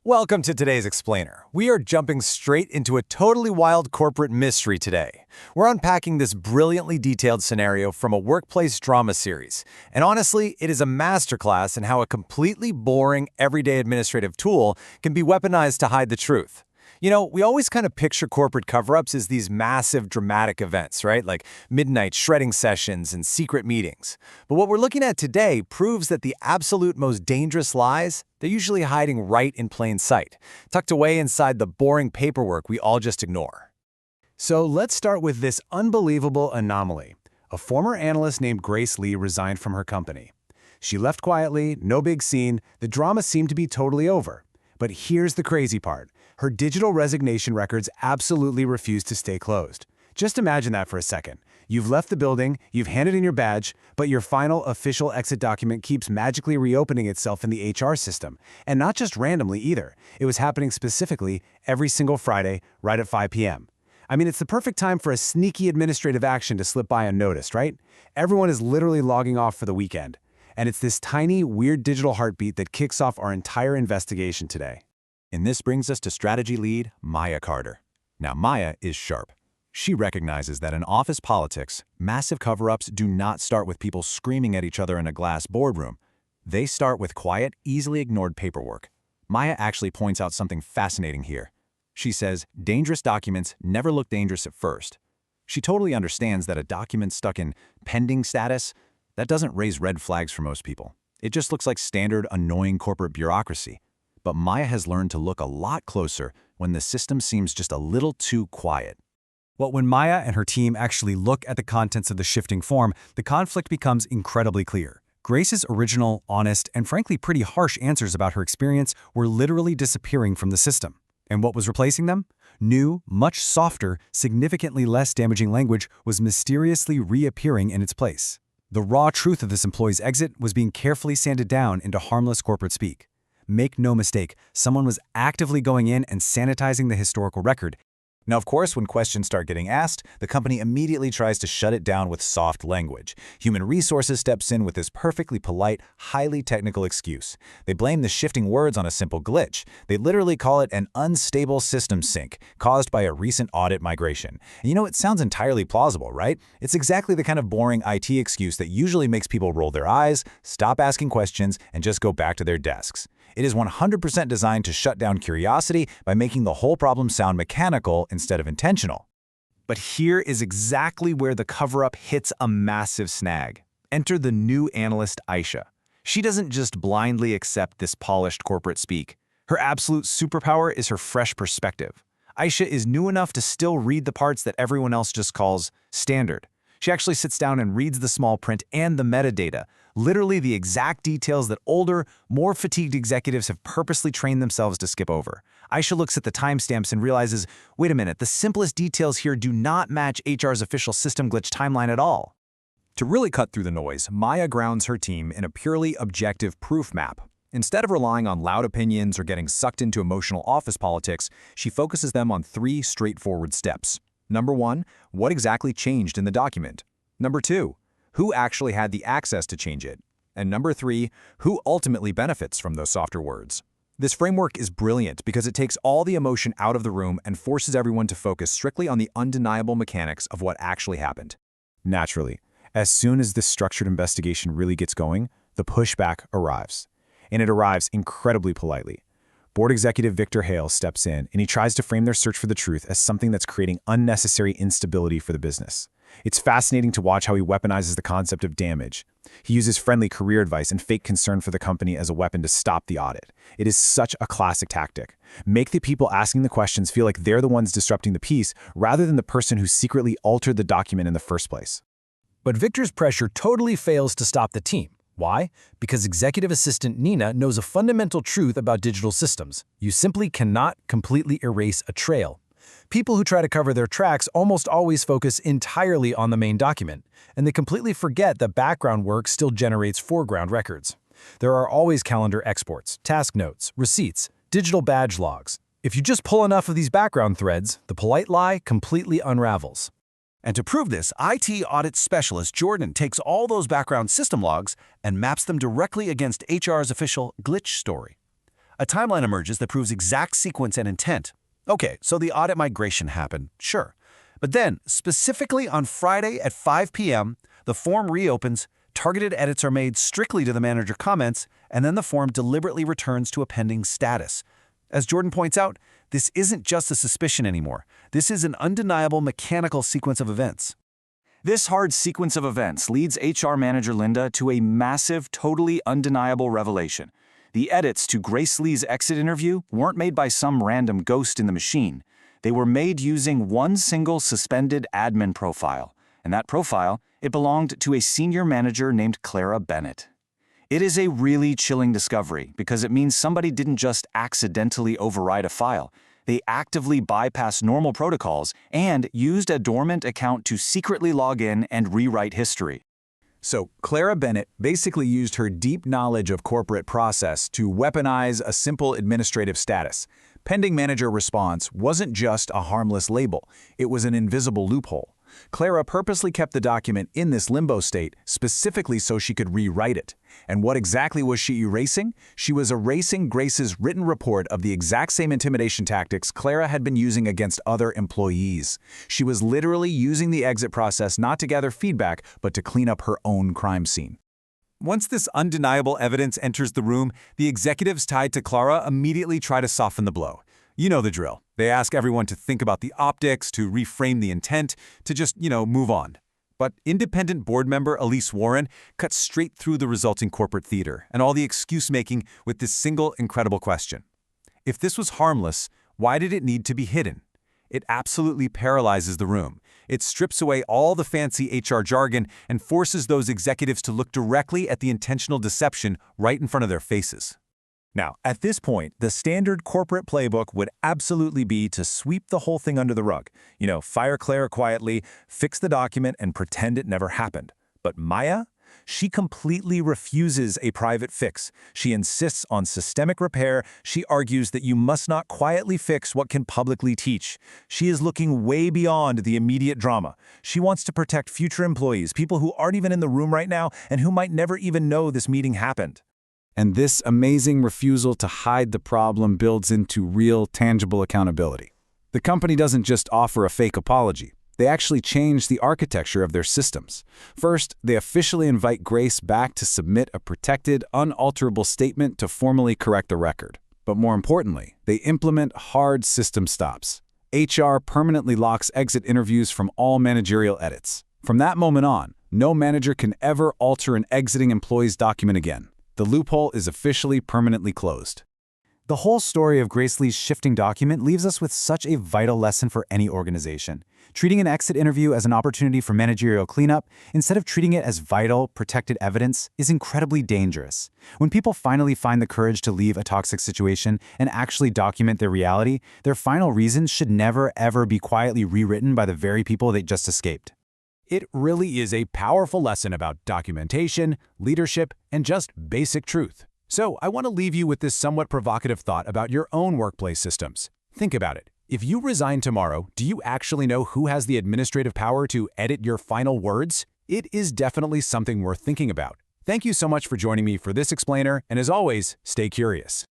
Welcome to today's Explainer. We are jumping straight into a totally wild corporate mystery today. We're unpacking this brilliantly detailed scenario from a workplace drama series. And honestly, it is a masterclass in how a completely boring, everyday administrative tool can be weaponized to hide the truth. You know, we always kind of picture corporate cover-ups as these massive, dramatic events, right? Like midnight shredding sessions and secret meetings. But what we're looking at today proves that the absolute most dangerous lies, they're usually hiding right in plain sight, tucked away inside the boring paperwork we all just ignore. So let's start with this unbelievable anomaly. A former analyst named Grace Lee resigned from her company. She left quietly, no big scene, the drama seemed to be totally over. But here's the crazy part. Her digital resignation records absolutely refuse to stay closed. Just imagine that for a second. You've left the building, you've handed in your badge, but your final official exit document keeps magically reopening itself in the HR system. And not just randomly either. It was happening specifically every single Friday, right at 5 p.m. I mean, it's the perfect time for a sneaky administrative action to slip by unnoticed, right? Everyone is literally logging off for the weekend. And it's this tiny, weird digital heartbeat that kicks off our entire investigation today. And this brings us to strategy lead Maya Carter. Now, Maya is sharp. She recognizes that in office politics, massive cover-ups do not start with people screaming at each other in a glass boardroom. They start with quiet, easily ignored paperwork. Maya actually points out something fascinating here. She says, dangerous documents never look dangerous at first. She totally understands that a document stuck in pending status, that doesn't raise red flags for most people. It just looks like standard, annoying corporate bureaucracy. But Maya has learned to look a lot closer when the system seems just a little too quiet. Well, when Maya and her team actually look at the contents of the shifting form, the conflict becomes incredibly clear. Grace's original, honest, and frankly pretty harsh answers about her experience were literally disappearing from the system. And what was replacing them? New, much softer, significantly less damaging language was mysteriously reappearing in its place. The raw truth of this employee's exit was being carefully sanded down into harmless corporate speak. Make no mistake, someone was actively going in and sanitizing the historical record. Now, of course, when questions start getting asked, the company immediately tries to shut it down with soft language. Human Resources steps in with this perfectly polite, highly technical excuse. They blame the shifting words on a simple glitch. They literally call it an unstable system sync caused by a recent audit migration. And you know, it sounds entirely plausible, right? It's exactly the kind of boring IT excuse that usually makes people roll their eyes, stop asking questions, and just go back to their desks. It is 100% designed to shut down curiosity by making the whole problem sound mechanical instead of intentional. But here is exactly where the cover-up hits a massive snag. Enter the new analyst, Aisha. She doesn't just blindly accept this polished corporate speak. Her absolute superpower is her fresh perspective. Aisha is new enough to still read the parts that everyone else just calls standard. She actually sits down and reads the small print and the metadata, literally the exact details that older, more fatigued executives have purposely trained themselves to skip over. Aisha looks at the timestamps and realizes, wait a minute, the simplest details here do not match HR's official system glitch timeline at all. To really cut through the noise, Maya grounds her team in a purely objective proof map. Instead of relying on loud opinions or getting sucked into emotional office politics, she focuses them on 3 straightforward steps. Number 1, what exactly changed in the document? Number 2, who actually had the access to change it? And number 3, who ultimately benefits from those softer words? This framework is brilliant because it takes all the emotion out of the room and forces everyone to focus strictly on the undeniable mechanics of what actually happened. Naturally, as soon as this structured investigation really gets going, the pushback arrives. And it arrives incredibly politely. Board Executive Victor Hale steps in, and he tries to frame their search for the truth as something that's creating unnecessary instability for the business. It's fascinating to watch how he weaponizes the concept of damage. He uses friendly career advice and fake concern for the company as a weapon to stop the audit. It is such a classic tactic. Make the people asking the questions feel like they're the ones disrupting the peace, rather than the person who secretly altered the document in the first place. But Victor's pressure totally fails to stop the team. Why? Because Executive Assistant Nina knows a fundamental truth about digital systems. You simply cannot completely erase a trail. People who try to cover their tracks almost always focus entirely on the main document, and they completely forget that background work still generates foreground records. There are always calendar exports, task notes, receipts, digital badge logs. If you just pull enough of these background threads, the polite lie completely unravels. And to prove this, IT audit specialist Jordan takes all those background system logs and maps them directly against HR's official glitch story. A timeline emerges that proves exact sequence and intent. Okay, so the audit migration happened, sure. But then, specifically on Friday at 5 p.m., the form reopens, targeted edits are made strictly to the manager comments, and then the form deliberately returns to a pending status. As Jordan points out, this isn't just a suspicion anymore. This is an undeniable mechanical sequence of events. This hard sequence of events leads HR manager Linda to a massive, totally undeniable revelation. The edits to Grace Lee's exit interview weren't made by some random ghost in the machine. They were made using one single suspended admin profile. And that profile, it belonged to a senior manager named Clara Bennett. It is a really chilling discovery because it means somebody didn't just accidentally override a file. They actively bypassed normal protocols and used a dormant account to secretly log in and rewrite history. So Clara Bennett basically used her deep knowledge of corporate process to weaponize a simple administrative status. Pending manager response wasn't just a harmless label, it was an invisible loophole. Clara purposely kept the document in this limbo state, specifically so she could rewrite it. And what exactly was she erasing? She was erasing Grace's written report of the exact same intimidation tactics Clara had been using against other employees. She was literally using the exit process not to gather feedback, but to clean up her own crime scene. Once this undeniable evidence enters the room, the executives tied to Clara immediately try to soften the blow. You know the drill. They ask everyone to think about the optics, to reframe the intent, to just, move on. But independent board member Elise Warren cuts straight through the resulting corporate theater and all the excuse-making with this single incredible question. If this was harmless, why did it need to be hidden? It absolutely paralyzes the room. It strips away all the fancy HR jargon and forces those executives to look directly at the intentional deception right in front of their faces. Now, at this point, the standard corporate playbook would absolutely be to sweep the whole thing under the rug. Fire Clara quietly, fix the document, and pretend it never happened. But Maya? She completely refuses a private fix. She insists on systemic repair. She argues that you must not quietly fix what can publicly teach. She is looking way beyond the immediate drama. She wants to protect future employees, people who aren't even in the room right now and who might never even know this meeting happened. And this amazing refusal to hide the problem builds into real, tangible accountability. The company doesn't just offer a fake apology. They actually change the architecture of their systems. First, they officially invite Grace back to submit a protected, unalterable statement to formally correct the record. But more importantly, they implement hard system stops. HR permanently locks exit interviews from all managerial edits. From that moment on, no manager can ever alter an exiting employee's document again. The loophole is officially permanently closed. The whole story of Grace Lee's shifting document leaves us with such a vital lesson for any organization. Treating an exit interview as an opportunity for managerial cleanup, instead of treating it as vital, protected evidence, is incredibly dangerous. When people finally find the courage to leave a toxic situation and actually document their reality, their final reasons should never, ever be quietly rewritten by the very people they just escaped. It really is a powerful lesson about documentation, leadership, and just basic truth. So I want to leave you with this somewhat provocative thought about your own workplace systems. Think about it. If you resign tomorrow, do you actually know who has the administrative power to edit your final words? It is definitely something worth thinking about. Thank you so much for joining me for this explainer, and as always, stay curious.